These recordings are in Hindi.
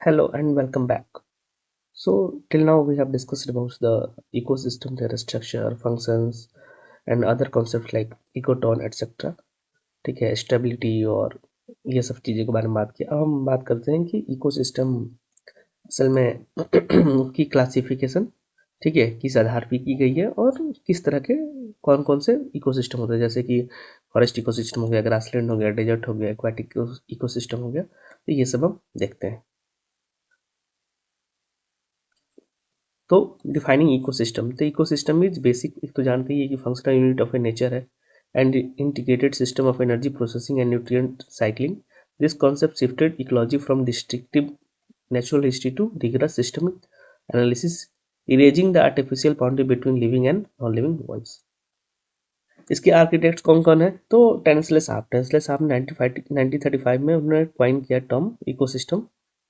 Hello and welcome back. So, till now we have discussed about the ecosystem, their structure, functions, and other concepts like ecotone, etc. ठीक है, स्टेबिलिटी और ये सब चीज़ों के बारे में बात की। अब हम बात करते हैं कि इकोसिस्टम असल में उसकी क्लासिफिकेशन, ठीक है, किस आधार पे की गई है और किस तरह के कौन कौन से इकोसिस्टम होते हैं, जैसे कि फॉरेस्ट इकोसिस्टम हो गया, ग्रासलैंड हो गया, डेजर्ट हो गया, एक्वाटिक इकोसिस्टम हो गया। तो ये सब हम देखते हैं। तो डिफाइनिंग इकोसिस्टम, तो इकोसिस्टम इज बेसिक, एक तो जानते ही है कि functional unit of a nature है and integrated system of energy processing and nutrient cycling. This concept shifted ecology from descriptive natural history to rigorous systemic analysis, erasing the artificial boundary between living and non-living worlds। इसके आर्किटेक्ट्स कौन कौन है? तो टेंसले साहब ने 1935 में उन्होंने क्वाइन किया टर्म इकोसिस्टम,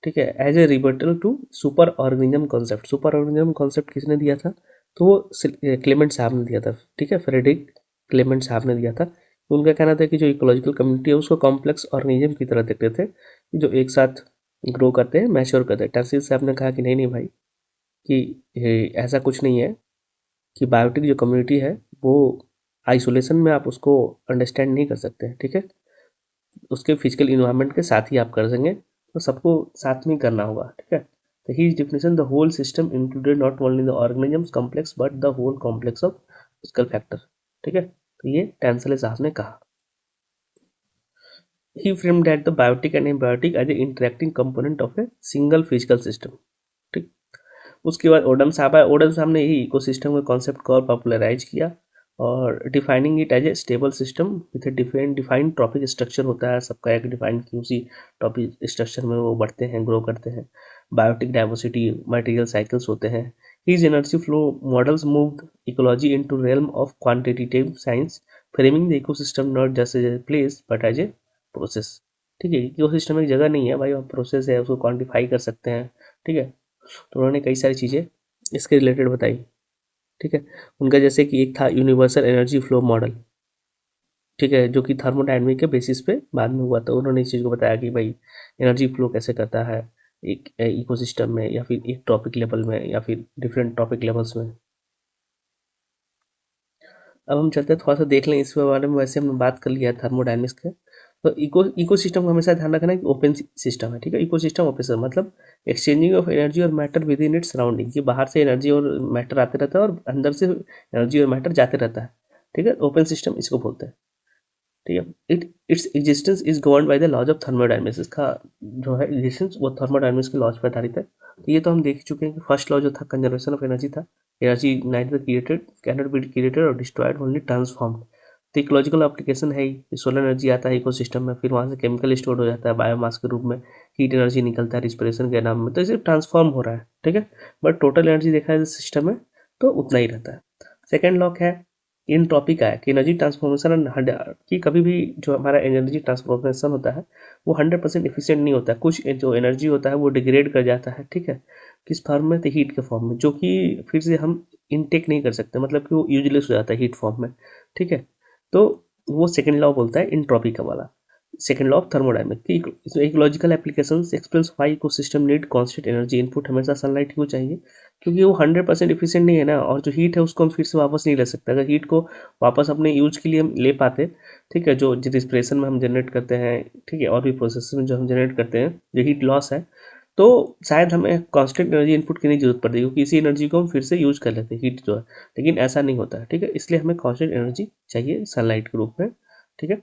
ठीक है, as a rebuttal to superorganism concept. Superorganism concept किसने दिया था? तो वो क्लेमेंट साहब ने दिया था, ठीक है, फ्रेडरिक क्लेमेंट साहब ने दिया था। उनका कहना था कि जो इकोलॉजिकल कम्युनिटी है उसको कॉम्प्लेक्स ऑर्गेनिज्म की तरह देखते थे, जो एक साथ ग्रो करते हैं, मैच्योर करते हैं। टेंसिल साहब ने कहा कि नहीं नहीं भाई, कि ऐसा कुछ नहीं है, कि बायोटिक जो कम्युनिटी है वो आइसोलेशन में आप उसको अंडरस्टैंड नहीं कर सकते हैं, ठीक है, उसके फिजिकल इन्वायरमेंट के साथ ही आप कर सकेंगे, तो सबको साथ में करना होगा, ठीक है। तो ही definition, the whole system included not only the organisms complex but the whole complex of physical factor, ठीक है। तो ये टेंसले साहब ने कहा। ही framed that the biotic and abiotic as a interacting component of a single physical system, ठीक। उसके बाद ओडम साहब आए। ओडम साहब ने ही इकोसिस्टम के कॉन्सेप्ट को और पॉपुलराइज किया और defining it as a stable system with defined trophic structure होता है सबका, एक डिफाइंड की उसी टॉपिक स्ट्रक्चर में वो बढ़ते हैं, ग्रो करते हैं। बायोटिक डाइवर्सिटी, मटेरियल साइकिल्स होते हैं। His energy flow models move ecology into realm of quantitative science, framing the ecosystem not just as a place but as a process, ठीक है। इकोसिस्टम एक जगह नहीं है भाई, आप प्रोसेस है, उसको क्वांटिफाई कर सकते हैं, ठीक है। तो उन्होंने कई सारी चीज़ें इसके रिलेटेड बताई, ठीक है। उनका जैसे कि एक था यूनिवर्सल एनर्जी फ्लो मॉडल, ठीक है, जो कि थर्मोडायनेमिक के बेसिस पे बाद में हुआ। तो उन्होंने इस चीज़ को बताया कि भाई एनर्जी फ्लो कैसे करता है एक इकोसिस्टम में, या फिर एक टॉपिक लेवल में, या फिर डिफरेंट टॉपिक लेवल्स में। अब हम चलते हैं, थोड़ा सा देख लें इस बारे में। वैसे हमने बात कर लिया है थर्मोडायनेमिक्स के। तो इकोसिस्टम को हमेशा ध्यान रखना है कि ओपन सिस्टम है, ठीक है। इकोसिस्टम ओपन सिस्टम मतलब एक्सचेंजिंग ऑफ एनर्जी और matter with in its surrounding, कि बाहर से एनर्जी और मैटर आते रहता है और अंदर से एनर्जी और मैटर जाते रहता है, ठीक है। ओपन सिस्टम इसको बोलते हैं, ठीक है। Its existence is governed by the laws of thermodynamics. इसका जो है एग्जिस्टेंस वो थर्मोडायनेमिक्स के लॉज पर आधारित है। तो ये तो हम देख चुके हैं कि फर्स्ट लॉ जो था कंजर्वेशन ऑफ एनर्जी था। Energy neither created, can not be created और डिस्ट्रॉयड, ओनली ट्रांसफॉर्म्ड। तो इकोलॉजिकल एप्लीकेशन है ही, सोलर एनर्जी आता है इकोसिस्टम में, फिर वहाँ से केमिकल स्टोर हो जाता है बायोमास के रूप में, हीट एनर्जी निकलता है रिस्पिरेशन के नाम में, तो इसे ट्रांसफॉर्म हो रहा है, ठीक है। बट टोटल एनर्जी देखा जाए सिस्टम में तो उतना ही रहता है। सेकेंड लॉ है इनट्रॉपी का, है कि एनर्जी ट्रांसफॉर्मेशन कि कभी भी जो हमारा एनर्जी ट्रांसफॉर्मेशन होता है वो 100% एफिशिएंट नहीं होता है। कुछ जो एनर्जी होता है वो डिग्रेड कर जाता है, ठीक है, किस फॉर्म में? तो हीट के फॉर्म में, जो कि फिर से हम इनटेक नहीं कर सकते, मतलब कि वो यूजलेस हो जाता है हीट फॉर्म में, ठीक है। तो वो सेकेंड लॉ बोलता है इंट्रॉपी का वाला, second law of thermodynamics. Ecological applications explains why ecosystem need constant energy input, हमेशा सनलाइट क्यों चाहिए? क्योंकि वो 100% एफिशिएंट नहीं है ना, और जो हीट है उसको हम फिर से वापस नहीं ले सकते। अगर हीट को वापस अपने यूज के लिए हम ले पाते, ठीक है, जो रिस्पिरेशन में हम जनरेट करते हैं, ठीक है, और भी प्रोसेस में जो हम जनरेट करते हैं, जो हीट लॉस है, तो शायद हमें कांस्टेंट एनर्जी इनपुट की नहीं जरूरत पड़ती, क्योंकि इसी एनर्जी को हम फिर से यूज कर लेते हैं हीट जो है। लेकिन ऐसा नहीं होता है, ठीक है, इसलिए हमें कांस्टेंट एनर्जी चाहिए सनलाइट के रूप में, ठीक है।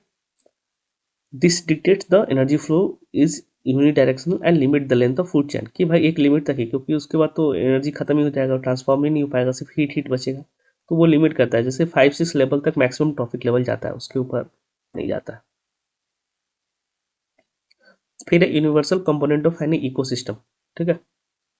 This dictates the energy flow is unidirectional and limit the length of food chain, कि भाई एक लिमिट तक ही, क्योंकि उसके बाद तो एनर्जी खत्म ही हो जाएगा, ट्रांसफॉर्म ही नहीं हो पाएगा, सिर्फ हीट हीट बचेगा। तो वो लिमिट करता है, जैसे 5-6 लेवल तक मैक्सिमम ट्रॉफिक लेवल जाता है, उसके ऊपर नहीं जाता है। फिर universal component of any ecosystem, ठीक है।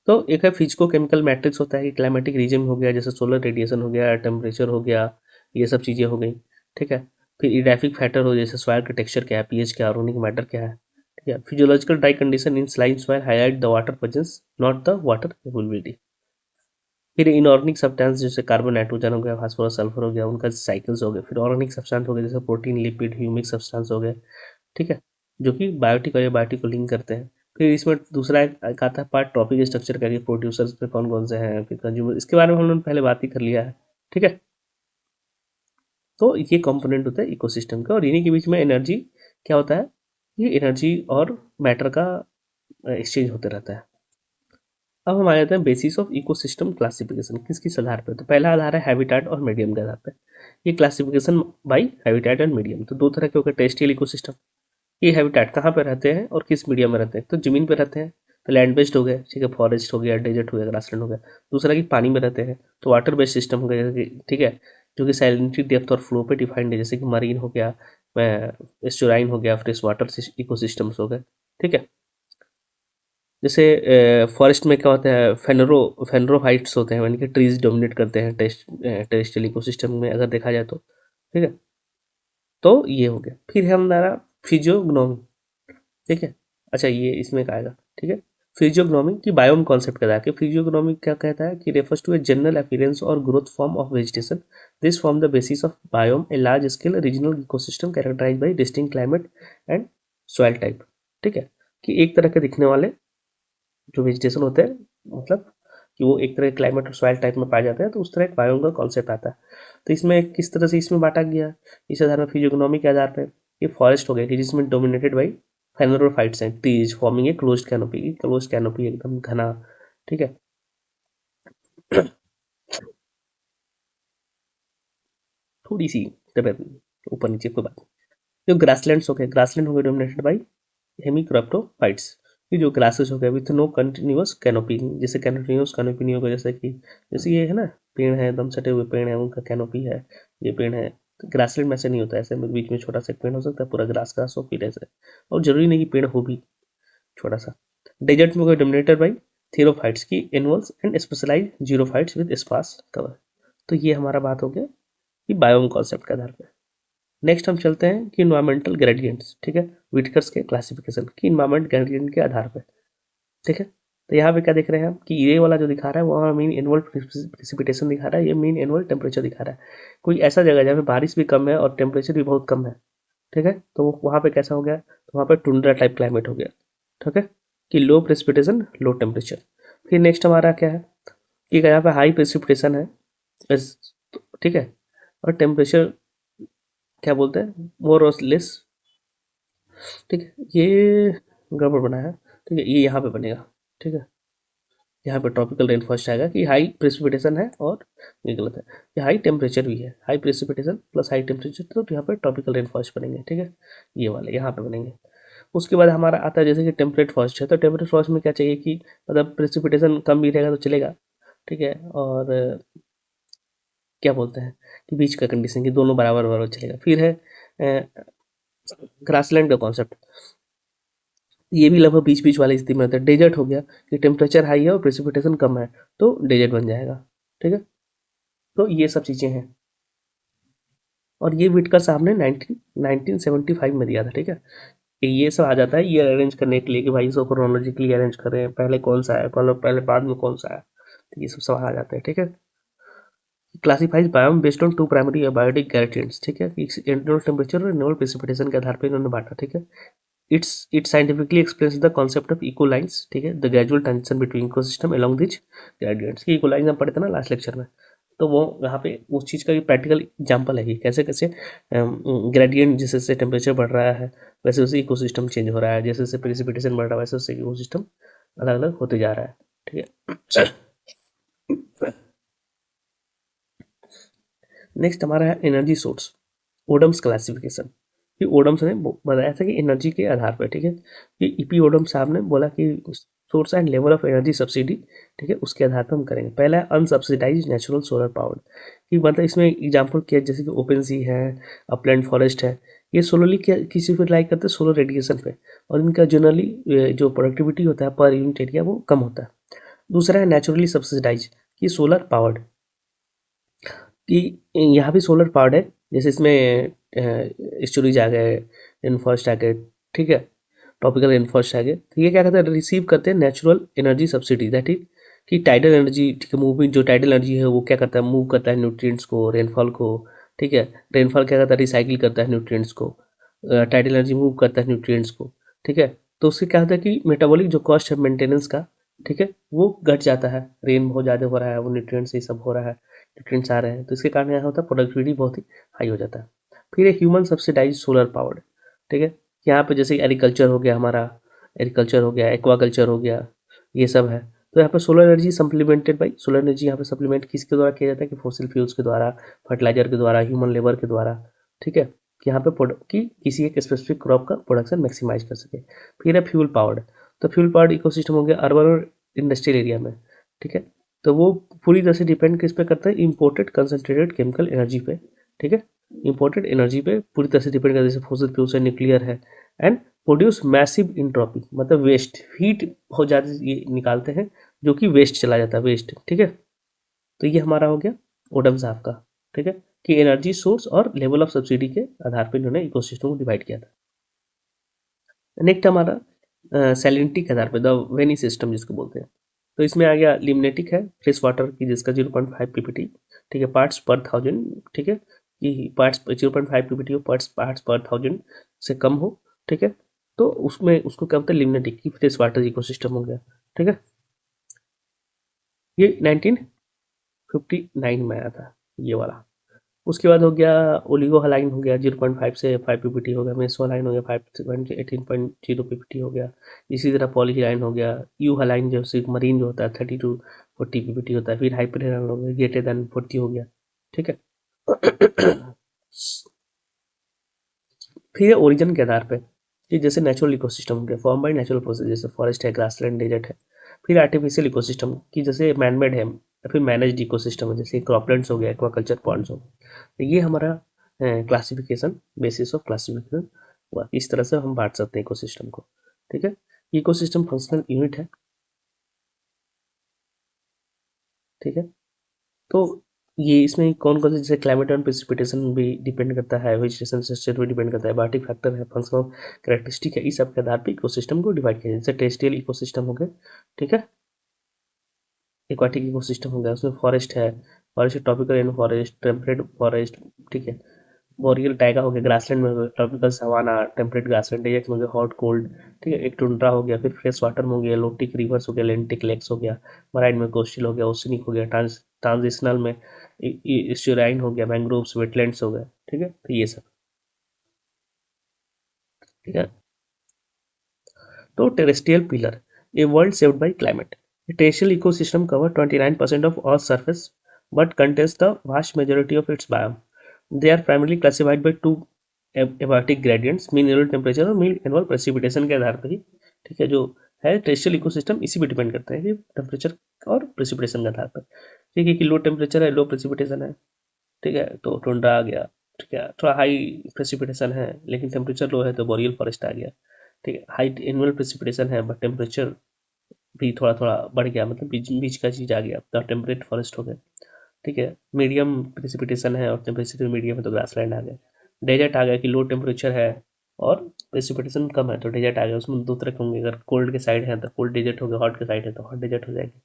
तो एक है फिजिको केमिकल मैट्रिक्स होता है, कि क्लाइमेटिक रीजन हो गया, जैसे सोलर रेडिएशन हो गया, टेम्परेचर हो गया, ये सब चीज़ें हो गई, ठीक है। फिर इडाफिक फैक्टर हो, जैसे सॉइल का टेक्सचर क्या है, पीएच क्या है, ऑर्गेनिक मैटर क्या है, ठीक है। Physiological dry condition in slime soil highlight the water presence not the water availability. फिर इनऑर्गेनिक सब्सटेंस जैसे कार्बन, नाइट्रोजन हो गया, फास्फोरस, सल्फर हो गया, उनका साइकिल्स हो गए। फिर ऑर्गेनिक सब्सटेंस हो गए, जैसे प्रोटीन, लिपिड, ह्यूमिक सब्सटेंस हो गए, ठीक है, जो कि बायोटिक और एबायोटिक को लिंक करते हैं। फिर इसमें दूसरा एक आता है पार्ट ट्रॉपिक स्ट्रक्चर का, कि प्रोड्यूसर्स पे कौन कौन से हैं, फिर कंज्यूमर, इसके बारे में हम लोगों ने पहले बात ही कर लिया है, ठीक है। तो ये कंपोनेंट होता है इकोसिस्टम का, और इन्हीं के बीच में एनर्जी क्या होता है, ये एनर्जी और मैटर का एक्सचेंज होते रहता है। अब हम आ जाते हैं बेसिस ऑफ इकोसिस्टम क्लासिफिकेशन, किस किस आधार पे। तो पहला आधार है हैबिटेट और मीडियम के आधार पे। ये classification by habitat and medium. तो दो तरह के हो गए टेरेस्ट्रियल इकोसिस्टम। ये हैबिटेट कहाँ पे रहते हैं और किस मीडियम में रहते हैं, तो जमीन पे रहते हैं, तो लैंड बेस्ड हो गए, ठीक है, फॉरेस्ट हो गया, डेजर्ट हो गया, ग्रासलैंड हो गया। दूसरा कि पानी में रहते हैं, तो वाटर बेस्ड सिस्टम हो गया, जैसे कि, ठीक है, जो कि सैलिनिटी, डेप्थ और फ्लो पे डिफाइंड है, जैसे कि मरीन हो गया, एस्टुराइन हो गया, फ्रेश वाटर इकोसिस्टम्स हो गए, ठीक है। जैसे फॉरेस्ट में क्या होता है, फेनरोफाइट्स होते हैं, यानी कि ट्रीज डोमिनेट करते हैं टेरेस्ट्रियल इकोसिस्टम में अगर देखा जाए तो, ठीक है। तो ये हो गया। फिर है हमारा फिजियोग्नोमी, ठीक है। अच्छा, ये इसमें का आएगा, ठीक है। फिजियोग्नोमी की बायोम कॉन्सेप्ट कहता है कि फिजियोग्नोमी क्या कहता है कि refers to a general appearance और growth form of vegetation, this form the basis of biome, a large scale regional ecosystem characterize by distinct climate and soil type, ठीक है। कि एक तरह के दिखने वाले जो वेजिटेशन होते हैं, मतलब कि वो एक तरह के क्लाइमेट और सॉइल टाइप में पाए जाते हैं, तो उस तरह एक बायोम का कॉन्सेप्ट आता है। तो इसमें किस तरह से इसमें बांटा गया, इस आधार में फिजियोग्नोमी के आधार पर ये फॉरेस्ट हो गया कि जिसमें डोमिनेटेड बाई फेनोरोफाइट्स हैं, trees forming a closed canopy एकदम घना, ठीक है। थोड़ी सी तबियत ऊपर नीचे कोई बात नहीं। जो ग्रासलैंड हो गए डोमिनेटेड बाई हेमिक्रोप्टोफाइट्स। ये जो ग्रासेस हो गया विथ नो कंटिन्यूअस कैनोपी, जैसे कंटिन्यूअस कैनोपी नहीं होगा, जैसे ये है ना, पेड़ है एकदम सटे हुए पेड़ है, उनका कैनोपी है, ये पेड़ है। तो ग्रासलैंड में ऐसे नहीं होता है, ऐसे में बीच में छोटा सा पेड़ हो सकता है, पूरा ग्रास ग्रास हो, फिर ऐसे, और जरूरी नहीं कि पेड़ हो भी छोटा सा। डेजर्ट में कोई डोमिनेटेड बाई थीरोफाइट्स की इनवॉल्स and specialize xerophytes with sparse cover. तो ये हमारा बात हो गया कि बायोम कॉन्सेप्ट के आधार पर। नेक्स्ट हम चलते हैं कि इन्वायरमेंटल ग्रेडियंट्स, ठीक है, विटकर्स के क्लासिफिकेशन की इन्वायरमेंट ग्रेडियंट के आधार पर, ठीक है। तो यहाँ पे क्या देख रहे हैं हम कि ये वाला जो दिखा रहा है वो हमारा मीन एनुअल प्रेसिपिटेशन दिखा रहा है, ये मीन एनुअल टेम्परेचर दिखा रहा है। कोई ऐसा जगह जहाँ पे बारिश भी कम है और टेम्परेचर भी बहुत कम है, ठीक है, तो वहाँ पे कैसा हो गया, तो वहाँ पे टुंड्रा टाइप क्लाइमेट हो गया, ठीक है, कि लो प्रेसिपिटेशन लो टेम्परेचर। फिर नेक्स्ट हमारा क्या है कि यहाँ पे हाई प्रेसिपिटेशन है, ठीक है, और टेम्परेचर क्या बोलते हैं, मोर और लेस, ठीक है। ये गड़बड़ बना है, ठीक है, ये यहाँ पे बनेगा, ठीक है। यहाँ पे ट्रॉपिकल रेन फॉरेस्ट आएगा कि हाई प्रेसिपिटेशन है, और ये गलत है, ये हाई टेम्परेचर भी है, high precipitation plus high temperature, तो यहाँ पे ट्रॉपिकल रेन फॉरेस्ट बनेंगे, ठीक है, ये वाले यहाँ पे बनेंगे। उसके बाद हमारा आता है जैसे कि टेम्परेट फॉरेस्ट है, तो टेम्परेट फॉरेस्ट में क्या चाहिए कि मतलब प्रेसिपिटेशन कम भी रहेगा तो चलेगा, ठीक है, और क्या बोलते हैं कि बीच का कंडीशन की दोनों बराबर बराबर चलेगा। फिर है ग्रासलैंड का कॉन्सेप्ट, ये भी लगभग बीच बीच वाली स्थिति में रहता है। डेजर्ट हो गया कि टेम्परेचर हाई है और प्रेसिपिटेशन कम है, तो डेजर्ट बन जाएगा, ठीक है। तो ये सब चीज़ें हैं, और ये विटकर साहब ने 1975 में दिया था, ठीक है। कि ये सब आ जाता है ये अरेंज करने के लिए कि भाई इसको क्रोनोलॉजिकली अरेंज करें, पहले कौन सा है, पहले बाद में कौन सा है, तो ये सब सवाल आ जाते हैं, ठीक है। Classifies biome based on two primary biotic gradients, ठीक है, इंटरनल टेम्परेचर और इनरनल प्रेसिपिटेशन के आधार पर इन्होंने बांटा, ठीक है। It scientifically explains the concept of eco lines, ठीक है, the gradual transition between ecosystem along this gradients. की इको लाइन्स हम पढ़े थे ना लास्ट लेक्चर में, तो वो यहाँ पे उस चीज़ का प्रैक्टिकल एग्जाम्पल है कि कैसे कैसे ग्रेडियंट जैसे जैसे टेम्परेचर बढ़ रहा है वैसे वैसे इकोसिस्टम चेंज हो रहा है, जैसे जैसे प्रेसिपिटेशन बढ़ रहा है वैसे वैसे इकोसिस्टम अलग अलग होते जा रहा है, ठीक है। नेक्स्ट हमारा है एनर्जी सोर्स, ओडम्स क्लासिफिकेशन। कि ओडम्स ने बताया था कि एनर्जी के आधार पर, ठीक है, कि ईपी ओडम साहब ने बोला कि source and level of energy subsidy, ठीक है, उसके आधार पर हम करेंगे। पहला है अनसब्सिडाइज नेचुरल सोलर पावर, कि मतलब इसमें एग्जाम्पल किया जैसे कि ओपन सी है, अपलैंड फॉरेस्ट है, ये सोलरली किसी पे रिलाई करते हैं सोलर रेडिएशन पे, और इनका जनरली जो प्रोडक्टिविटी होता है पर यूनिट एरिया वो कम होता है। दूसरा है नेचुरली सब्सिडाइज, कि सोलर पावर्ड, कि यहाँ भी सोलर पावर्ड है, जैसे इसमें स्टोरेज आ गए, रेन फॉरेस्ट आ गए, ठीक है, टॉपिकल रेन फॉरेस्ट आ गए, तो ये क्या करते हैं, रिसीव करते हैं natural energy subsidy, that is कि टाइडल एनर्जी, ठीक है, मूविंग जो टाइडल एनर्जी है वो क्या करता है, मूव करता है न्यूट्रिएंट्स को, रेनफॉल को, ठीक है, रेनफॉल क्या करता है, रिसाइकिल करता है न्यूट्रिएंट्स को, टाइडल एनर्जी मूव करता है न्यूट्रिएंट्स को, ठीक है, तो उससे क्या होता है कि मेटाबॉलिक जो कॉस्ट है मेंटेनेंस का, ठीक है, वो घट जाता है। रेन बहुत ज़्यादा हो रहा है, वो न्यूट्रिएंट्स ये सब हो रहा है, न्यूट्रिएंट्स आ रहे हैं, तो इसके कारण यहाँ होता है प्रोडक्टिविटी बहुत ही हाई हो जाता है। फिर एक ह्यूमन सब्सिडाइज सोलर पावर्ड, ठीक है, यहाँ पे जैसे एग्रीकल्चर हो गया हमारा, एग्रीकल्चर हो गया, एक्वाकल्चर हो गया, ये सब है। तो यहाँ पे solar energy supplemented by, solar energy यहाँ पे सप्लीमेंट किसके द्वारा किया जाता है कि फॉसिल फ्यूल्स के द्वारा, फर्टिलाइजर के द्वारा, ह्यूमन लेबर के द्वारा, ठीक है, कि यहाँ पे कि किसी एक स्पेसिफिक क्रॉप का प्रोडक्शन मैक्सिमाइज कर सके। फिर है फ्यूल पावर्ड, तो फ्यूल पावर्ड इकोसिस्टम हो गया अर्बन और इंडस्ट्रियल एरिया में, ठीक है, तो वो पूरी तरह से डिपेंड किस पे करता है, इंपोर्टेड कंसंट्रेटेड केमिकल एनर्जी पे, ठीक है, इंपोर्टेड एनर्जी पे पूरी तरह से डिपेंड करता है, जैसे फॉसिल फ्यूल्स है, न्यूक्लियर है, एंड प्रोड्यूस मैसिव इंट्रोपी, मतलब वेस्ट हीट बहुत ज़्यादा ये निकालते हैं जो कि वेस्ट चला जाता है, वेस्ट, ठीक है। तो ये हमारा हो गया ओडम साहब का, ठीक है, कि एनर्जी सोर्स और लेवल ऑफ सब्सिडी के आधार पर इन्होंने इकोसिस्टम को डिवाइड किया था। नेक्स्ट हमारा सैलिनिटी के आधार पर द वेनी सिस्टम जिसको बोलते हैं, तो इसमें आ गया लिमनेटिक है, फ्रेश वाटर की जिसका 0.5 पीपीटी, ठीक है, पार्ट्स पर थाउजेंड, ठीक है, कि पार्ट्स 0.5 पीपीटी हो, पार्ट्स पर थाउजेंड से कम हो, ठीक है, तो उसमें उसको क्या बोलते हैं लिमनेटिक, की फ्रेश वाटर इकोसिस्टम हो गया, ठीक है। ये 1959 में आया था ये वाला। उसके बाद हो गया ओलिगो हलाइन हो गया, 0.5 से 5 पीपीटी हो गया, मेसो हलाइन हो गया 18.0 पीपीटी हो गया, इसी तरह पॉली हलाइन हो गया, यू हलाइन जो मरीन जो होता है 30 टू 40 पीपीटी होता है, फिर हाइपर हलाइन हो गया, ग्रेटर देन 40 हो गया, ठीक है। फिर ओरिजिन के आधार पे कि जैसे नेचुरल इकोसिस्टम हो गया, फॉर्म बाय नेचुरल प्रोसेस, जैसे फॉरेस्ट है, ग्रासलैंड, डेजर्ट है। फिर आर्टिफिशियल इकोसिस्टम की जैसे मैनमेड है, या फिर मैनेज्ड इकोसिस्टम है, जैसे क्रॉपलैंड्स हो गया, एक्वाकल्चर पॉन्ड्स हो गया। तो ये हमारा क्लासिफिकेशन, बेसिस ऑफ क्लासिफिकेशन हुआ, इस तरह से हम बांट सकते हैं इकोसिस्टम को, ठीक है। इकोसिस्टम फंक्शनल यूनिट है, ठीक है। तो ये इसमें कौन कौन से, जैसे क्लाइमेट एंड प्रेसिपिटेशन भी डिपेंड करता है, वेजिटेशन स्ट्रक्चर भी डिपेंड करता है, बायोटिक फैक्टर है, फंक्शनल कैरेक्टरिस्टिक है, इस सब के आधार पर इकोसिस्टम को डिवाइड किया जाए। जैसे टेरेस्ट्रियल इकोसिस्टम हो गए, ठीक है, एक्वाटिक इकोसिस्टम हो गया, उसमें फॉरेस्ट है, forest tropical rain forest, temperate forest, ठीक है, बोरियल टाइगा हो गया, ग्रासलैंड में हो गया, tropical savanna, temperate grassland, desert में हो गया, हॉट कोल्ड, ठीक है, एक टुंड्रा हो गया, फिर फ्रेश वाटर में हो गया, लोटिक रिवर्स हो गया, लेंटिक लेक्स हो गया, मराइन में कोस्टल हो गया, ओशनिक हो गया, ट्रांजिशनल में स्टूराइन हो गया, मैंग्रोव्स, वेटलैंड्स हो गए, ठीक है, तो ये सब, ठीक है। तो terrestrial pillar, a world saved by climate, terrestrial ecosystem cover 29% of Earth's surface but contains the vast majority of its biome. They are primarily classified by two abiotic gradients, mean annual temperature और mean annual precipitation के आधार पर ही, ठीक है, जो है टेरेस्ट्रियल इकोसिस्टम इसी पे डिपेंड करता है कि टेम्परेचर और प्रेसिपिटेशन के आधार पर, ठीक है, कि लो टेम्परेचर है, लो प्रेसिपिटेशन है, ठीक है, तो टुंड्रा आ गया, ठीक है, थोड़ा हाई प्रेसिपिटेशन है लेकिन टेम्परेचर लो है तो बोरियल फॉरेस्ट आ गया, ठीक है, हाई एनुअल प्रेसिपिटेशन है बट टेम्परेचर भी थोड़ा थोड़ा बढ़ गया, मतलब बीच बीच का चीज़ आ गया तो टेम्परेट फॉरेस्ट हो गया, ठीक है, मीडियम प्रेसिपिटेशन है और टेम्परेचर मीडियम है तो ग्रासलैंड आ गया। डेजर्ट आ गया कि लो टेम्परेचर है और प्रेसिपिटेशन कम है तो डेजर्ट आ गया, उसमें दो तरह के होंगे, अगर कोल्ड के साइड है तो कोल्ड डेजर्ट हो गया, हॉट के साइड है तो हॉट डेजर्ट हो जाएगी।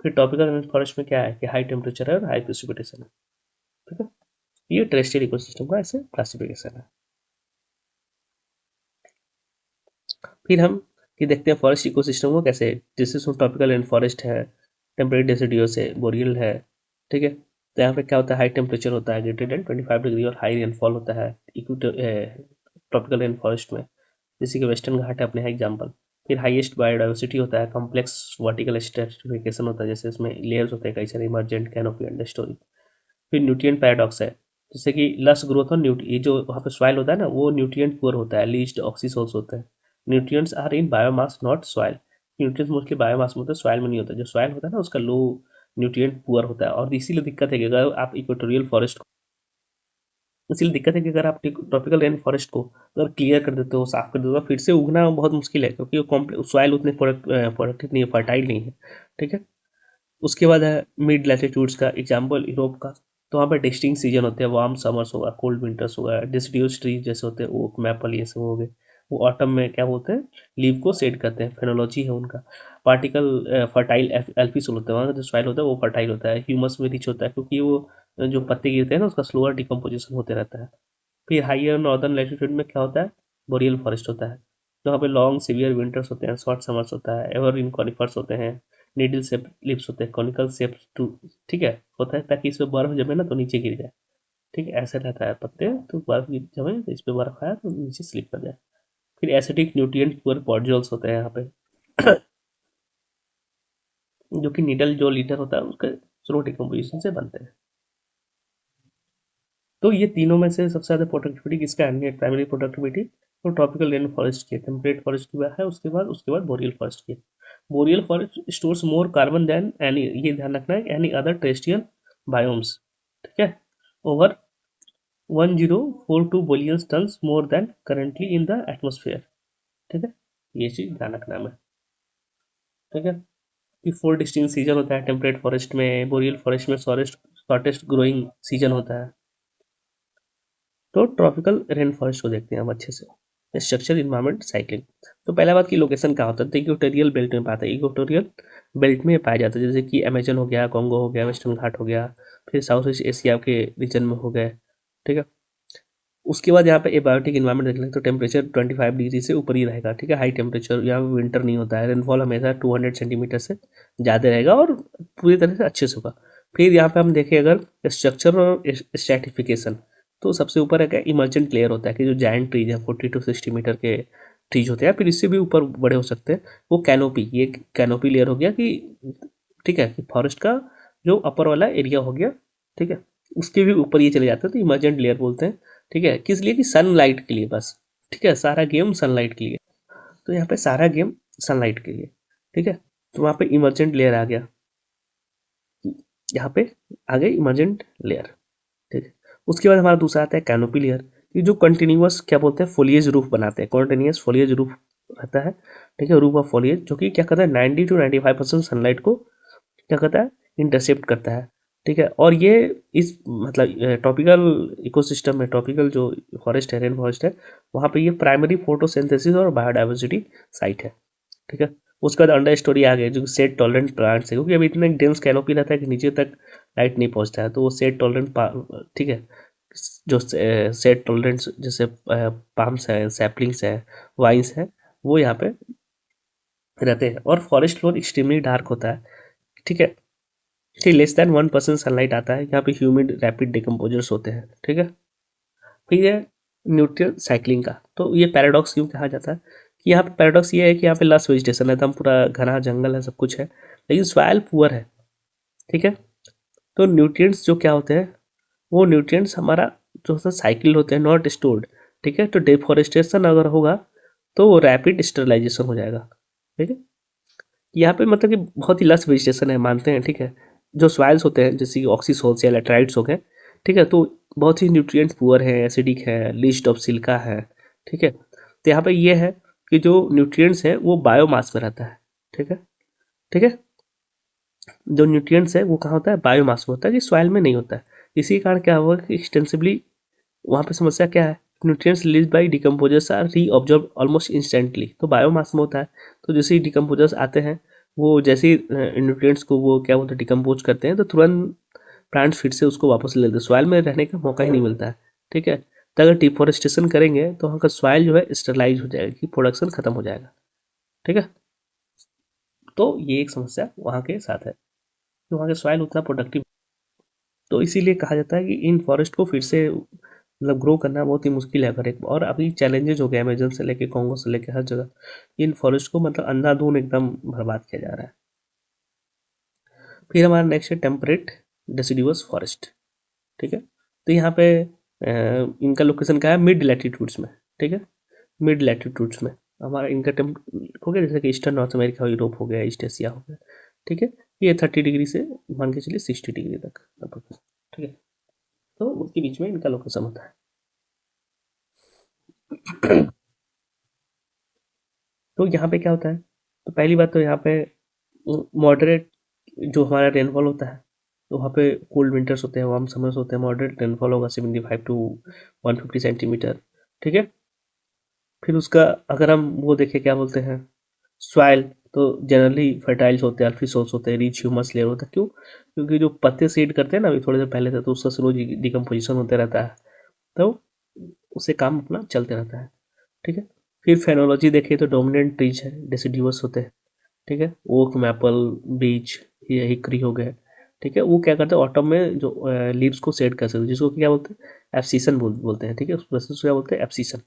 फिर टॉपिकल फॉरेस्ट में क्या है कि हाई टेम्परेचर है और हाई प्रेसिपिटेशन है, ठीक है। ये टेरेस्ट्रियल इकोसिस्टम का ऐसे क्लासिफिकेशन है। फिर हम कि देखते हैं फॉरेस्ट इकोसिस्टम को कैसे, जैसे उसमें ट्रॉपिकल रेन फॉरेस्ट है, टेम्परेट डेसिडियोस है, बोरियल है, ठीक है, तो यहाँ पे क्या होता है, हाई टेम्परेचर होता है ग्रेटर देन 25 डिग्री और हाई रेनफॉल होता है ट्रॉपिकल रेन फॉरेस्ट में, जैसे कि वेस्टर्न घाट है अपने एग्जाम्पल। फिर हाईएस्ट बायोडाइवर्सिटी होता है, कॉम्प्लेक्स वर्टिकल स्ट्रेटिफिकेशन होता है, जैसे उसमें लेयर्स होते हैं कई सारे, इमर्जेंट, कैनोपी, अंडर स्टोरी। फिर न्यूट्रिएंट पैराडॉक्स है, जैसे कि लस ग्रोथ और ये जो वहाँ पे सॉइल होता है ना वो न्यूट्रिएंट पुअर होता है, लीस्ट ऑक्सीसोर्स होता है। Nutrients are in biomass not soil, nutrients mostly biomass में होता है, सॉइल में नहीं होता, जो सॉइल होता है ना उसका लो न्यूट्रिएंट पुअर होता है, और इसीलिए दिक्कत है कि अगर आप इक्वेटोरियल फॉरेस्ट को, इसीलिए दिक्कत है कि अगर आप ट्रॉपिकल रेन फॉरेस्ट को अगर क्लियर कर देते हो, साफ कर देते हो, फिर से उगना बहुत मुश्किल है क्योंकि वो कॉम्प्लेक्स सॉइल उतने प्रोडक्टिव नहीं है, फर्टाइल नहीं है, ठीक है। उसके बाद है मिड लैटिट्यूड्स का एग्जाम्पल यूरोप का, तो वहाँ पर डिस्टिंग सीजन होते हैं, वार्म समर्स होगा, कोल्ड विंटर्स होगा, डिसिडियस ट्रीज जैसे होते हैं ओक, मैपल, ये सब हो गए, वो ऑटम में क्या बोलते हैं, लीव को शेड करते हैं, फेनोलॉजी है उनका। पार्टिकल फर्टाइल एल्फी सोल होता है, वहाँ का जो सॉइल होता है वो फर्टाइल होता है, ह्यूमस में रिच होता है क्योंकि वो जो पत्ते गिरते हैं ना उसका स्लोअर डिकम्पोजिशन होते रहता है। फिर हाइयर नॉर्दर्न लैटिट्यूड में क्या होता है, बोरियल फॉरेस्ट होता है, जहाँ पे लॉन्ग सीवियर विंटर्स होते हैं, शॉर्ट समर्स होता है, एवरग्रीन कॉनिफर्स होते हैं, नीडल शेप लिप्स होते हैं, कॉनिकल शेप टू, ठीक है, होता है ताकि इस पे बर्फ जमे ना तो नीचे गिर जाए, ठीक है, ऐसा रहता है पत्ते, तो बर्फ जमे तो इस पे बर्फ आया तो नीचे स्लिप कर जाए। फिर एसिडिक न्यूट्रिएंट पुअर पॉडजोल्स होते हैं यहाँ पे जो कि नीडल जो लीटर होता है उसके स्लो डिकम्पोजिशन से बनते हैं। तो ये तीनों में से सबसे ज़्यादा प्रोडक्टिविटी किसका है, प्राइमरी प्रोडक्टिविटी तो ट्रॉपिकल रेन फॉरेस्ट की, टेम्परेट फॉरेस्ट की है, उसके बाद बोरियल फॉरेस्ट की। Boreal forest stores more carbon than any, ये ध्यान रखना है, एनी अदर टेरेस्ट्रियल बायोम्स, ठीक है, over 1042 billion turns more than currently in the atmosphere, ठीक है, ये चीज़ ध्यान रखना है, ठीक है। कि 4 डिस्टिंक्ट सीजन होता है टेम्परेट फॉरेस्ट में, बोरियल फॉरेस्ट में शॉर्टेस्ट ग्रोइंग सीजन होता है। तो ट्रॉपिकल रेन फॉरेस्ट को देखते हैं हम अच्छे से, स्ट्रक्चर इन्वायरमेंट साइक्लिंग। तो पहला बात की लोकेशन कहाँ होता है, तो इक्वेटोरियल बेल्ट में पाता है, इक्वेटोरियल बेल्ट में पाया जाता है, जैसे कि अमेजन हो गया, कॉन्गो हो गया, वेस्टर्न घाट हो गया, फिर साउथ ईस्ट एशिया के रीजन में हो गए, ठीक है। उसके बाद यहाँ पे एबायोटिक इन्वायरमेंट देख लें तो टेम्परेचर 25 डिग्री से ऊपर ही रहेगा, ठीक है, हाई टेम्परेचर, यहाँ पे विंटर नहीं होता है, रेनफॉल हमेशा 200 सेंटीमीटर से ज़्यादा रहेगा और पूरी तरह से अच्छे से होगा। फिर यहाँ पे हम देखें अगर स्ट्रक्चर और स्ट्रैटिफिकेशन, तो सबसे ऊपर है क्या, इमर्जेंट लेयर होता है कि जो जायंट ट्रीज है 40 to 60 मीटर के ट्रीज होते हैं, फिर इससे भी ऊपर बड़े हो सकते हैं, वो कैनोपी, ये कैनोपी लेयर हो गया कि, ठीक है, कि फॉरेस्ट का जो अपर वाला एरिया हो गया, ठीक है, उसके भी ऊपर ये चले जाते हैं तो इमर्जेंट लेयर बोलते हैं, ठीक है, किस लिए, कि सनलाइट के लिए बस, ठीक है, सारा गेम सनलाइट के लिए, तो यहाँ पे सारा गेम सनलाइट के लिए, ठीक है, तो वहाँ पे इमर्जेंट लेयर आ गया, यहाँ पे आ गए इमर्जेंट लेयर, ठीक है। उसके बाद हमारा दूसरा आता है कैनोपी लेयर, ये जो कंटिन्यूअस क्या बोलते हैं फोलिएज रूफ बनाते हैं, कॉन्टिन्यूअस फोलिएज रूफ रहता है, ठीक है, रूफ ऑफ फोलिएज, जो कि क्या करता है 90 to 95% सनलाइट को क्या करता है, इंटरसेप्ट करता है, ठीक है। और ये इस मतलब ट्रॉपिकल इकोसिस्टम में, ट्रॉपिकल जो फॉरेस्ट है, रेन फॉरेस्ट है, वहाँ पे ये प्राइमरी फोटोसिंथेसिस और बायोडाइवर्सिटी साइट है, ठीक है। उसके बाद अंडर स्टोरी आ गए जो सेट टॉलरेंट प्लांट्स है, क्योंकि अभी इतना डेंस कैनोपी रहता है कि नीचे तक लाइट नहीं पहुँचता है, तो वो सेट टॉलरेंट, ठीक है, जो सेट टॉलरेंट्स जैसे पाम्स हैं, सैपलिंग्स हैं, वाइन्स हैं, वो यहाँ पे रहते हैं। और फॉरेस्ट फ्लोर एक्सट्रीमली डार्क होता है, ठीक है, ठीक, लेस देन 1% सनलाइट आता है, यहाँ पे ह्यूमिड रैपिड डिकम्पोजर्स होते हैं, ठीक है। फिर ये न्यूट्रियल साइक्लिंग का, तो ये पैराडॉक्स क्यों कहा जाता है, कि यहाँ पे पैराडॉक्स ये है कि यहाँ पे लस वेजिटेशन है, एकदम पूरा घना जंगल है, सब कुछ है, लेकिन सॉइल पुअर है, ठीक है। तो न्यूट्रिएंट्स जो क्या होते हैं, वो न्यूट्रिएंट्स हमारा जो सा साइकिल होते हैं नॉट स्टोर्ड, ठीक है। तो डिफॉरेस्टेशन अगर होगा तो वो रैपिड स्टरलाइजेशन हो जाएगा, ठीक है। यहाँ पे मतलब कि बहुत ही लस वेजिटेशन है मानते हैं, ठीक है। जो सॉइल्स होते हैं जैसे कि ऑक्सीसोल्स या लेटराइट्स हो गए, ठीक है, तो बहुत ही न्यूट्रिएंट पुअर है, एसिडिक है, लिस्ट ऑफ सिल्का है, ठीक है। तो यहाँ पे ये है कि जो न्यूट्रिएंट्स है वो बायोमास में रहता है, ठीक है, ठीक है। जो न्यूट्रिएंट्स है वो कहाँ होता है, बायोमास में होता है, कि सॉइल में नहीं होता है। इसी कारण क्या हुआ कि एक्सटेंसिवली वहाँ पे समस्या क्या है, nutrients release by decomposers are reabsorb almost instantly, तो बायोमास में होता है, तो जैसे ही डिकम्पोजर्स आते हैं वो जैसे ही न्यूट्रिएंट्स को वो क्या बोलते हैं डिकम्पोज करते हैं, तो तुरंत प्लांट्स फिर से उसको वापस ले लेते हैं, सॉइल में रहने का मौका ही नहीं मिलता है, ठीक है। तो अगर डिफॉरेस्टेशन करेंगे तो वहाँ का सॉइल जो है स्टरलाइज हो जाएगा, कि प्रोडक्शन खत्म हो जाएगा, ठीक है। तो ये एक समस्या वहाँ के साथ है कि वहाँ के सॉइल उतना प्रोडक्टिव, तो इसीलिए कहा जाता है कि इन फॉरेस्ट को फिर से मतलब ग्रो करना बहुत ही मुश्किल है, अगर एक और अभी चैलेंजेस हो गए अमेजन से लेके कॉन्गो से लेके हर जगह, इन फॉरेस्ट को मतलब अंधाधुंध एकदम बर्बाद किया जा रहा है। फिर हमारा नेक्स्ट है टेम्परेट डेसिडुअस फॉरेस्ट, ठीक है। तो यहाँ पे इनका लोकेशन क्या है, मिड लैटिट्यूड्स में, ठीक है, मिड लैटिट्यूड्स में हमारा इनका टेम्प हो गया, जैसे कि ईस्टर्न नॉर्थ अमेरिका, यूरोप हो गया, ईस्ट एशिया हो गया, ठीक है। ये 30 डिग्री से मान के चलिए 60 डिग्री तक लगभग, ठीक है। तो उसके बीच में इनका लोकेशन होता है। तो यहाँ पे क्या होता है, तो पहली बात तो यहाँ पे मॉडरेट जो हमारा रेनफॉल होता है, तो वहाँ पे कोल्ड विंटर्स होते हैं, वार्म समर्स होते हैं, मॉडरेट रेनफॉल होगा 75 to 150 सेंटीमीटर, ठीक है। फिर उसका अगर हम वो देखें क्या बोलते हैं सॉइल, तो जनरली फर्टाइल्स होते हैं, अल्फी सोल्स होते हैं, रिच ह्यूमस लेयर होता है, क्यों, क्योंकि जो पत्ते सीड करते हैं ना अभी थोड़ी देर पहले से, तो उसका स्लो डिकम्पोजिशन होते रहता है, तो उससे काम अपना चलते रहता है, ठीक है। फिर फेनोलॉजी देखें तो डोमिनेंट ट्रीज है, डेसिडिवस होते हैं, ठीक है, ओक, मैपल, बीच, ये हिकरी हो गए, ठीक है। वो क्या करते हैं, ऑटम में जो लीव्स को शेड कर सकते हैं, जिसको क्या बोलते हैं, एब्सीसन बोलते हैं, ठीक है। उस प्रोसेस को क्या बोलते हैं, एब्सीसन,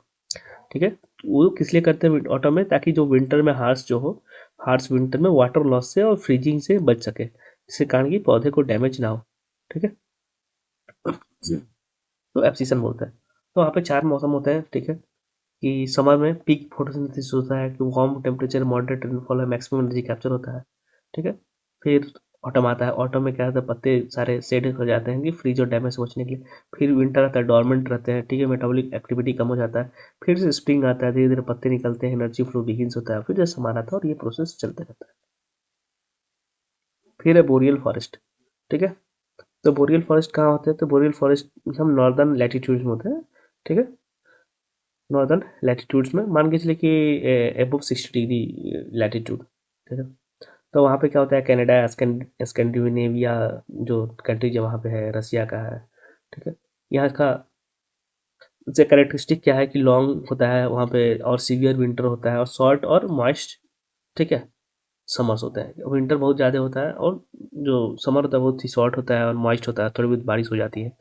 ठीक है। वो किस लिए करते हैं ऑटम में, ताकि जो विंटर में हार्स जो हो, हार्स विंटर में वाटर लॉस से और फ्रीजिंग से बच सके, जिसके कारण कि पौधे को डैमेज ना हो, ठीक है। तो एब्सीसन बोलते हैं। तो वहाँ पे 4 मौसम होते हैं, ठीक है। कि समर में पीक फोटोसिंथेसिस होता है, कि वार्म टेम्परेचर, मॉडरेट रेनफॉल है, मैक्सिमम एनर्जी कैप्चर होता है, ठीक है। फिर ऑटम आता है, ऑटम में क्या होता है, पत्ते सारे शेड हो जाते हैं कि फ्रीज और डैमेज से बचने के लिए। फिर विंटर आता है, डॉर्मेंट रहते हैं, ठीक है, मेटाबॉलिक एक्टिविटी कम हो जाता है। फिर से स्प्रिंग आता है, धीरे धीरे पत्ते निकलते हैं, एनर्जी फ्लो बिगिंस होता है, फिर जैसे समर आता है, और ये प्रोसेस चलते रहता है। फिर है बोरियल फॉरेस्ट, ठीक है। तो बोरियल फॉरेस्ट कहाँ होते हैं, तो बोरियल फॉरेस्ट हम नॉर्दर्न लैटिट्यूड्स में होते हैं, ठीक है। नॉर्दर्न लैटिट्यूड्स में मान के चलिए कि एबव 60 डिग्री लैटिट्यूड, ठीक है। तो वहाँ पे क्या होता है, कनाडा, स्कैंडिनेविया जो कंट्रीज है वहाँ पे है, रसिया का है, ठीक है। यहाँ का से करेक्टरिस्टिक क्या है कि लॉन्ग होता है वहाँ पे, और सीवियर विंटर होता है, और शॉर्ट और मॉइस्ट, ठीक है, समर्स होता है। विंटर बहुत ज़्यादा होता है, और जो समर होता है बहुत ही शॉर्ट होता है और मॉइस्ट होता है, थोड़ी बहुत बारिश हो जाती है।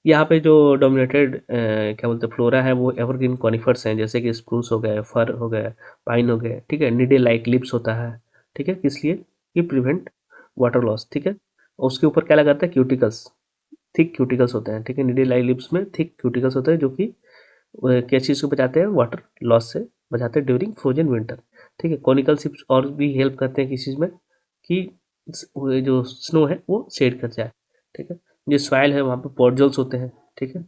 यहाँ पे जो डोमिनेटेड क्या बोलते हैं, फ्लोरा है, वो एवरग्रीन कॉनिफर्स हैं, जैसे कि स्प्रूस हो गए, फर हो गए, पाइन हो गए, ठीक है। निडे लाइक लिप्स होता है, ठीक है, किस लिए, कि प्रिवेंट वाटर लॉस, ठीक है। और उसके ऊपर क्या लगाता है, क्यूटिकल्स, थिक क्यूटिकल्स होते हैं, ठीक है। निडे लाइक लिप्स में थिक क्यूटिकल्स होते हैं, जो कि किस चीज़ को बचाते हैं, वाटर लॉस से बचाते हैं ड्यूरिंग फ्रोजन विंटर, ठीक है। कॉनिकल सिप्स और भी हेल्प करते हैं किस चीज़ में, कि वो जो स्नो है वो शेड कर जाए, ठीक है। जो सॉइल है वहाँ पे पॉडजल्स होते हैं, ठीक है,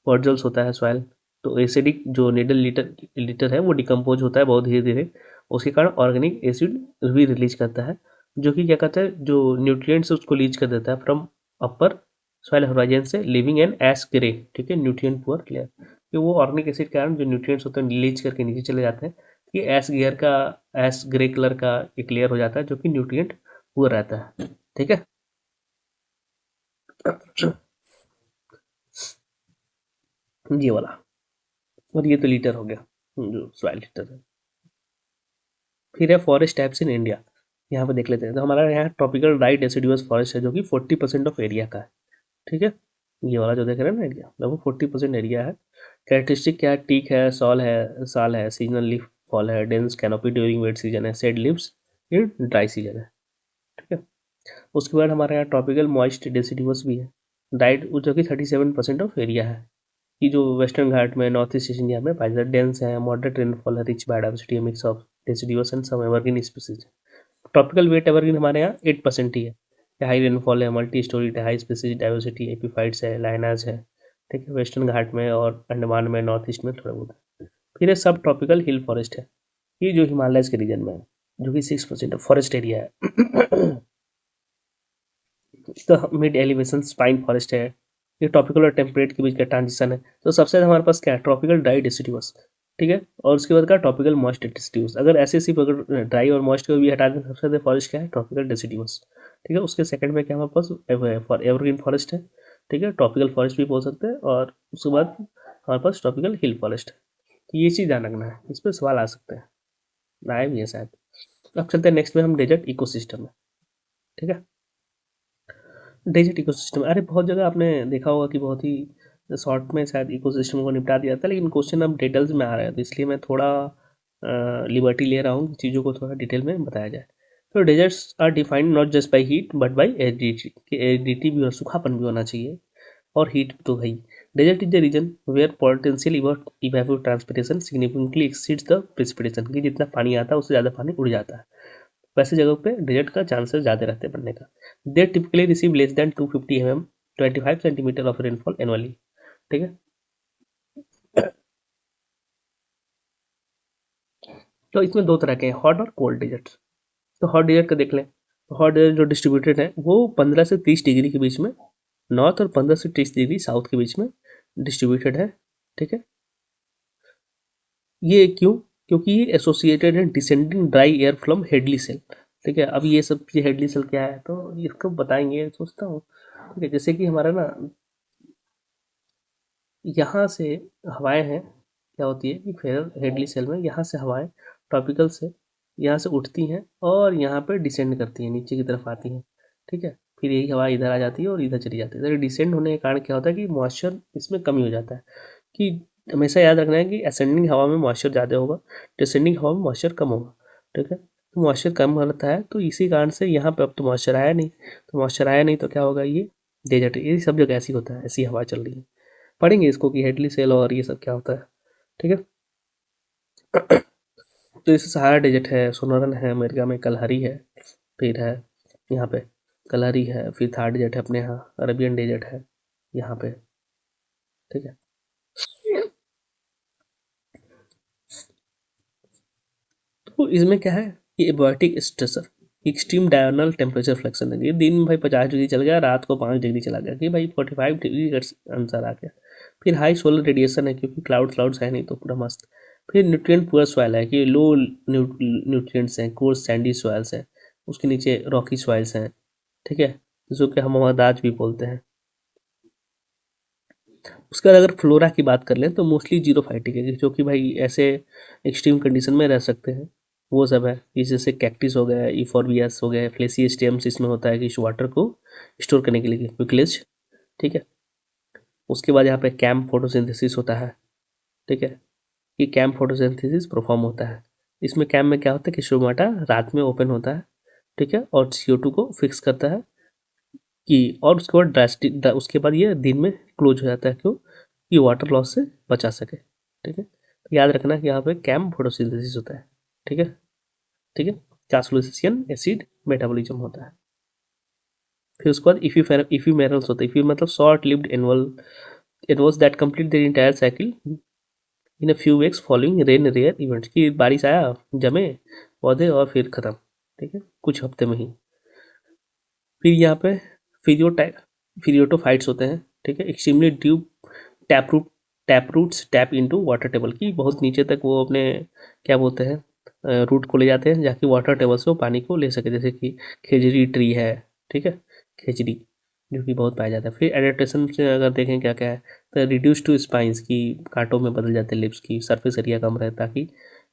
पॉडजल्स होता है सॉइल। तो एसिडिक जो नीडल लीटर लीटर है वो डिकम्पोज होता है बहुत धीरे धीरे, उसके कारण ऑर्गेनिक एसिड भी रिलीज करता है, जो कि क्या कहता है, जो न्यूट्रिएंट्स उसको लीज कर देता है फ्रॉम अपर सॉइल होराइजन से, लिविंग एन एस ग्रे, ठीक है, न्यूट्रिएंट पुअर लेयर। कि वो ऑर्गेनिक एसिड के कारण जो न्यूट्रिएंट्स होते हैं लीच करके नीचे चले जाते हैं, कि एस गियर का, एस ग्रे कलर का एक लेयर हो जाता है, जो कि न्यूट्रिएंट पुअर रहता है, ठीक है। ये वाला, और ये तो लीटर हो गया, जो सॉइल लीटर है। फिर है फॉरेस्ट टाइप्स इन इंडिया, यहाँ पे देख लेते हैं। तो हमारा यहाँ ट्रॉपिकल ड्राई डेसिडुअस फॉरेस्ट है, जो कि 40% ऑफ एरिया का है, ठीक है। ये वाला जो देख रहे हैं ना एरिया, लगभग 40% एरिया है। कैरेक्टरिस्टिक क्या है, टीक है, साल है, सीजनल लीफ फॉल है, dense canopy during wet season है, shed leaves in dry season है, ठीक है। उसके बाद हमारे यहाँ ट्रॉपिकल मॉइस्ट डेसिडुअस भी है, डाइट, जो कि 37% ऑफ एरिया है। कि जो वेस्टर्न घाट में, नॉर्थ ईस्ट इंडिया में पाई जाते, डेंस है, मॉडरेट रेनफॉल है, rich biodiversity, mix of deciduous and some evergreen species. Tropical wet evergreen हमारे यहाँ 8% ही है। हाई रेनफॉल है, मल्टी स्टोरी है, हाई स्पीसीज डाइवर्सिटी, एपीफाइट्स है, लाइनाज है, ठीक है, वेस्टर्न घाट में और अंडमान में, नॉर्थ ईस्ट में थोड़ा बहुत है। फिर है सब ट्रॉपिकल हिल फॉरेस्ट है, ये जो हिमालय के रीजन में है, जो कि 6% फॉरेस्ट एरिया है। तो मिड एलिवेशन स्पाइन फॉरेस्ट है, ये ट्रॉपिकल और टेम्परेट के बीच का ट्रांजिशन है। तो सबसे ज़्यादा हमारे पास क्या है, ट्रॉपिकल ड्राई डेसिडुअस, ठीक है। और उसके बाद का ट्रॉपिकल मॉइस्ट डेसिडुअस। अगर ऐसे सिर्फ अगर ड्राई और मॉइस्ट को भी हटा दें, सबसे ज़्यादा फॉरेस्ट क्या है, ट्रॉपिकल डेसिडुअस, ठीक है। उसके सेकंड में क्या हमारे पास एवरग्रीन फॉरेस्ट है, ठीक है, ट्रॉपिकल फॉरेस्ट भी बोल सकते हैं। और उसके बाद हमारे पास ट्रॉपिकल हिल फॉरेस्ट है। तो ये चीज़ ध्यान रखना है, इस पर सवाल आ सकते हैं, आए भी है शायद। अब चलते हैं नेक्स्ट में हम, डेजर्ट इकोसिस्टम में, ठीक है। डेजर्ट इकोसिस्टम, अरे बहुत जगह आपने देखा होगा कि बहुत ही शॉर्ट में शायद इकोसिस्टम को निपटा दिया था, लेकिन क्वेश्चन अब डिटेल्स में आ रहा है, तो इसलिए मैं थोड़ा लिबर्टी ले रहा हूँ कि चीज़ों को थोड़ा डिटेल में बताया जाए। तो deserts are defined not just by heat but by aridity, कि एरिडिटी भी और सूखापन भी होना चाहिए, और हीट तो है ही। Desert is the region where potential evaporative transpiration significantly exceeds the precipitation, कि जितना पानी आता है उससे ज़्यादा पानी उड़ जाता है, वैसे जगह पे डेजर्ट का चांसेस ज़्यादा रहते हैं बनने का। दे typically receive less than 250 mm, 25 centimetre of rainfall annually, ठीक है। तो इसमें दो तरह के हैं, हॉट और कोल्ड डेजर्ट। तो हॉट डेजर्ट का देख लें, तो हॉट डेजर्ट जो डिस्ट्रीब्यूटेड है वो 15 से 30 डिग्री के बीच में नॉर्थ, और 15 से 30 डिग्री साउथ के बीच में डिस्ट्रीब्यूटेड है, ठीक है। ये क्यों, क्योंकि ये एसोसिएटेड है descending dry air from Hadley cell, ठीक है। अब ये सब चीज़, हेडली सेल क्या है तो इसको बताएंगे सोचता हूँ, ठीक है। जैसे कि हमारा ना यहाँ से हवाएं हैं, क्या होती है कि फेरर हेडली सेल में यहाँ से हवाएं टॉपिकल से यहाँ से उठती हैं और यहाँ पे डिसेंड करती हैं, नीचे की तरफ आती हैं, ठीक है। फिर यही हवा इधर आ जाती है और इधर चली जाती है। तो डिसेंड होने के कारण क्या होता है कि मॉइस्चर इसमें कमी हो जाता है, कि हमेशा याद रखना है कि असेंडिंग हवा में मॉइस्चर ज़्यादा होगा, डिसेंडिंग हवा में मॉइस्चर कम होगा, ठीक है। तो मॉइस्चर कम रहता है, तो इसी कारण से यहाँ पे अब तो मॉइस्चर आया नहीं, तो मॉइस्चर आया नहीं तो क्या होगा, ये डेजर्ट, ये सब जगह ऐसी होता है, ऐसी हवा चल रही है। पढ़ेंगे इसको कि हेडली सेल और ये सब क्या होता है, ठीक है। तो जैसे सहारा डेजर्ट है, सोनोरन है, अमेरिका में कलहरी है, फिर है यहाँ पे कलहरी है, फिर थार डेजर्ट है अपने यहाँ, अरेबियन डेजर्ट है यहाँ पे, ठीक है। तो इसमें क्या है कि एबॉटिक स्ट्रेसर, एक्सट्रीम डायurnal टेम्परेचर फ्लक्सन है, ये दिन में भाई 50 डिग्री चल गया, रात को 5 डिग्री चला गया, कि भाई 45 डिग्री का आंसर आ गया। फिर हाई सोलर रेडिएशन है, क्योंकि क्लाउड्स है नहीं तो पूरा मस्त। फिर न्यूट्रिएंट पुअर सॉइल है, कि लो न्यूट्रिएंट्स हैं, कोर्स सैंडी सॉइल्स हैं, उसके नीचे रॉकी सॉइल्स हैं, ठीक है, जो कि हम मवादाज भी बोलते हैं। उसके बाद अगर फ्लोरा की बात कर लें तो मोस्टली जीरोफाइटिक है, जो कि भाई ऐसे एक्सट्रीम कंडीशन में रह सकते हैं, वो सब है। कि जैसे कैक्टिस हो गया, इफोर्बियास हो गया, फ्लेसी स्टेम्स, इसमें होता है कि इस वाटर को स्टोर करने के लिए क्विकलेज, ठीक है। उसके बाद यहाँ पे कैम्प फोटोसिंथेसिस होता है, ठीक है, कि कैम्प फोटोसिंथेसिस परफॉर्म होता है। इसमें कैम्प में क्या होता है कि स्टोमाटा रात में ओपन होता है, ठीक है, और CO2 को फिक्स करता है, कि और उसके बाद ड्रास्टिक उसके बाद ये दिन में क्लोज हो जाता है, क्यों, कि वाटर लॉस से बचा सके, ठीक है। तो याद रखना कि यहाँ पे कैम फोटोसिंथेसिस होता है, ठीक है, ठीक है। ट्रांसलोकेशन एसिड मेटाबॉलिज्म होता है। फिर उसके बाद इफीमेरल्स होता है, इफी मतलब short lived annuals that complete their entire cycle in a few weeks following rain rare events, की बारिश आया, जमे पौधे और फिर खत्म, ठीक है, कुछ हफ्ते में ही। फिर यहाँ पे फिजियोटाइप फिजियोटोफाइट्स होते हैं, ठीक है, extremely deep tap root tap roots tap into water table, की बहुत नीचे तक वो अपने क्या बोलते हैं रूट को ले जाते हैं, जाके वाटर टेबल से वो पानी को ले सके, जैसे कि खेजड़ी ट्री है, ठीक है, खेजड़ी, जो कि बहुत पाया जाता है। फिर एडेप्टेशन से अगर देखें क्या क्या है, तो रिड्यूस टू स्पाइंस, की कांटों में बदल जाते हैं लिप्स, की सरफेस एरिया कम रहे, ताकि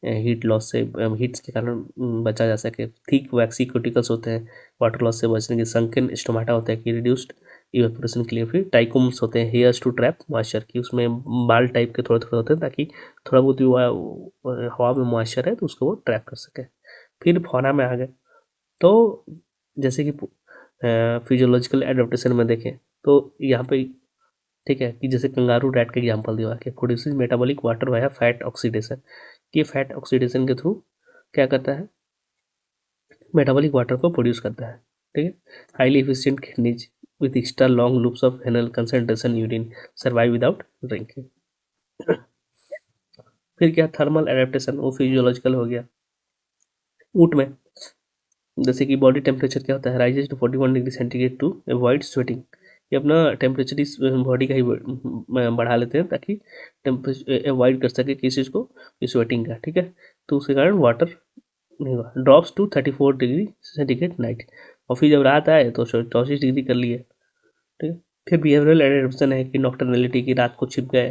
हीट लॉस से हीट्स के कारण बचा जा सके। थिक वैक्सी क्यूटिकल्स होते हैं, वाटर लॉस से बचने के। संकन स्टोमाटा होता है, कि रिड्यूस्ड इवेपोरेशन के लिए। फिर टाइकोम्स होते हैं, हेयर्स टू ट्रैप मॉइस्चर, की उसमें बाल टाइप के थोड़े थोड़े होते हैं, ताकि थोड़ा बहुत भी हवा में मॉइस्चर है तो उसको वो ट्रैप कर सके। फिर फौना में आ गए, तो जैसे कि फिजियोलॉजिकल एडेप्टेशन में देखें तो यहाँ पे, ठीक है, कि जैसे कंगारू रैट का एग्जाम्पल दिया कि produces metabolic water via fat oxidation, कि फैट ऑक्सीडेशन के थ्रू क्या करता है, मेटाबॉलिक वाटर को प्रोड्यूस करता है, ठीक है। Highly efficient kidneys with extra long loops of Henle concentration urine survive without drinking. फिर क्या थर्मल एडेप्टेशन, वो फिजियोलॉजिकल हो गया। ऊँट में जैसे कि बॉडी टेम्परेचर क्या होता है, rises to 41 degree centigrade to avoid sweating, ये अपना टेम्परेचर इस बॉडी का ही बढ़ा लेते हैं, ताकि टेम्परेचर अवॉइड कर सके किस चीज़ को, स्वेटिंग का, ठीक है। तो उसके कारण वाटर नहीं हुआ, drops to 34 degree centigrade night, और फिर जब रात आए तो 64 डिग्री कर लिए, ठीक है। फिर बिहेवियरल एडेप्टेशन है, कि नॉक्टर्नलिटी, की रात को छिप गए,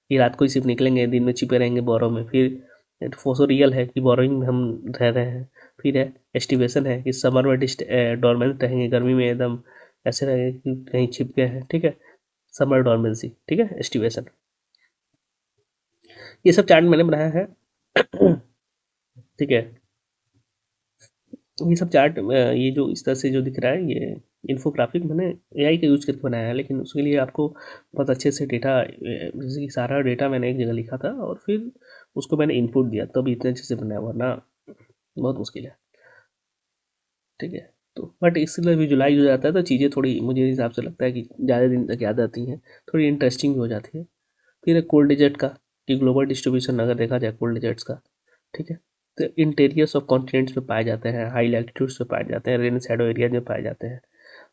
कि रात को ही सिर्फ निकलेंगे, दिन में छिपे रहेंगे बोरों में। फिर फोसोरियल है, कि बोरोइंग में हम रह रहे हैं। फिर है एस्टिवेशन है, कि समर में डोरमेंट रहेंगे, गर्मी में एकदम ऐसे रहेंगे कि कहीं छिप गए हैं, ठीक है, समर डोरमेंसी, ठीक है, एस्टिवेशन। ये सब चार्ट मैंने बनाया है, ठीक है। ये सब चार्ट ये जो इस तरह से जो दिख रहा है, ये इन्फोग्राफिक मैंने AI का यूज करके बनाया है, लेकिन उसके लिए आपको बहुत अच्छे से डेटा, जैसे कि सारा डेटा मैंने एक जगह लिखा था और फिर उसको मैंने इनपुट दिया, तब इतने अच्छे से बनाया, वरना बहुत मुश्किल है, ठीक है। तो बट इसलिए विजुलाइज हो जाता है, तो चीज़ें थोड़ी मुझे हिसाब से लगता है कि ज़्यादा दिन तक याद आती हैं, थोड़ी इंटरेस्टिंग भी हो जाती है। फिर एक कोल्ड डेजर्ट का, कि ग्लोबल डिस्ट्रीब्यूशन अगर देखा जाए कोल्ड डेजर्ट्स का, ठीक है, तो इंटीरियर्स ऑफ कॉन्टिनेंट्स में पाए जाते हैं, हाई लैटिट्यूड्स में पाए जाते हैं, रेन शैडो एरियाज में पाए जाते हैं,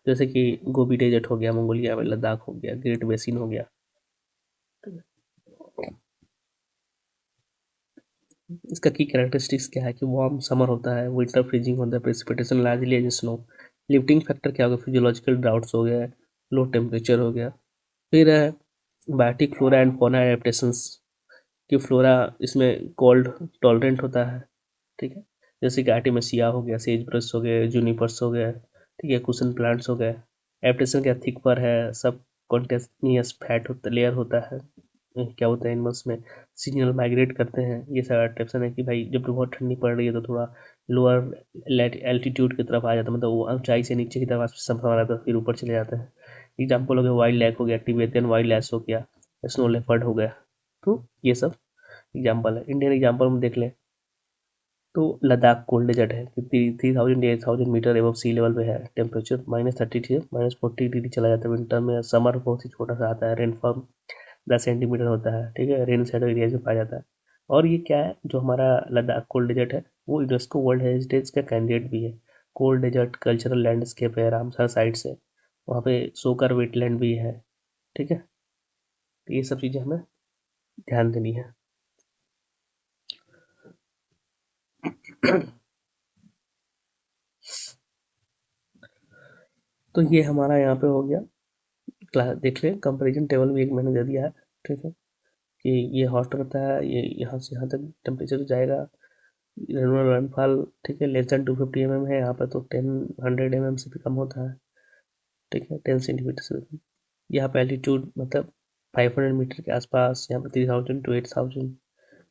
जैसे कि गोबी डेजर्ट हो गया मंगोलिया में, लद्दाख हो गया, ग्रेट बेसिन हो गया। इसका की कैरेक्टरिस्टिक्स क्या है, कि वार्म समर होता है, विंटर फ्रीजिंग होता है, precipitation largely as snow. Lifting factor क्या होगा, फिजियोलॉजिकल ड्राउट्स हो गया, लो टेम्परेचर हो गया। फिर है biotic flora and fauna adaptations, कि फ्लोरा इसमें कोल्ड टॉलरेंट होता है, ठीक है। जैसे कि आर्टिमेसिया हो गया, सेज ब्रश हो गए, जूनिपर्स हो गए, ठीक है, कुशन प्लांट्स हो गए। एप्टेशन क्या थिक पर है, सब कॉन्टेनियस फैट होता लेयर होता है। क्या होता है एनिमल्स में, सीजनल माइग्रेट करते हैं। ये सब एडेप्टेशन है कि भाई जब बहुत ठंडी पड़ रही है तो थोड़ा लोअर एल्टीट्यूड की तरफ आ जाता है, मतलब वो ऊंचाई से नीचे की तरफ सफर आता है, फिर ऊपर चले जाते हैं। एग्जाम्पल हो गया वाइल्ड लैक हो गया, टिबेटियन वाइल्ड लैस हो गया, स्नो लेपर्ड हो गया। तो ये सब एग्जाम्पल है। इंडियन एग्जाम्पल में देख लें तो लद्दाख कोल्ड डेजर्ट है कि 3000 मीटर एबव सी लेवल पे है। टेम्परेचर -30 से -40 डिग्री चला जाता है विंटर में। समर बहुत ही छोटा सा आता है। रेनफॉल 10 सेंटीमीटर होता है, ठीक है। रेन शेडो एरिया में पाया जाता है। और ये क्या है, जो हमारा लद्दाख कोल्ड डेजर्ट है वो यूनेस्को वर्ल्ड हेरिटेज का कैंडिडेट भी है। कोल्ड डेजर्ट कल्चरल लैंडस्केप है, रामसर साइट से वहाँ पे सोकर वेटलैंड भी है, ठीक है। तो ये सब चीज़ें हमें ध्यान देनी है। तो ये हमारा यहाँ पे हो गया। क्लास देख लें, कंपैरिजन टेबल भी एक मैंने दे दिया है, ठीक है। कि ये हॉट रहता है, ये यहाँ से यहाँ तक टेम्परेचर जाएगा। रेनफॉल, ठीक है, लेस देन 250 mm है यहाँ पर, तो 10 100 mm से भी कम होता है, ठीक है, 10 सेंटीमीटर से भी कम। यहाँ पे एल्टीट्यूड मतलब 500 मीटर के आसपास, यहाँ पे 3000 to 8000।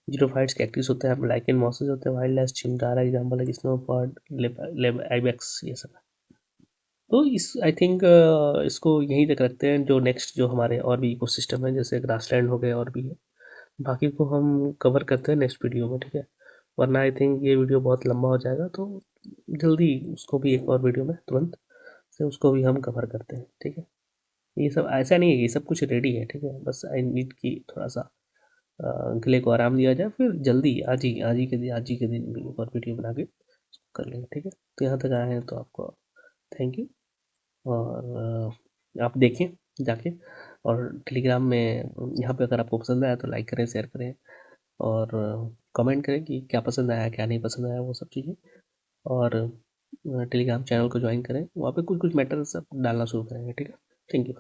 जीरोफाइट्स कैक्टिस होते हैं, यहाँ पे लाइकेन मॉसेस होते हैं, वाइल्ड लाइफ चिमटारा एग्जाम्पल है, स्नोपॉड आइबेक्स, ये सब है। तो इस आई थिंक इसको यहीं तक रखते हैं। जो नेक्स्ट जो हमारे और भी इकोसिस्टम है, जैसे ग्रासलैंड हो गए और भी है, बाकी को हम कवर करते हैं नेक्स्ट वीडियो में, ठीक है। वरना आई थिंक ये वीडियो बहुत लंबा हो जाएगा, तो जल्दी उसको भी एक और वीडियो में तुरंत से उसको भी हम कवर करते हैं, ठीक है। ये सब ऐसा नहीं है, ये सब कुछ रेडी है, ठीक है। बस आई नीड की थोड़ा सा गले को आराम दिया जाए, फिर जल्दी आज ही के दिन भी एक और वीडियो बना के कर लेंगे, ठीक है। तो यहाँ तक आए हैं तो आपको थैंक यू। और आप देखें जाके, और टेलीग्राम में यहाँ पे अगर आपको पसंद आया तो लाइक करें, शेयर करें, और कमेंट करें कि क्या पसंद आया क्या नहीं पसंद आया, वो सब चीज़ें। और टेलीग्राम चैनल को ज्वाइन करें, वहाँ पे कुछ कुछ मैटर सब डालना शुरू करेंगे, ठीक है। Thank you.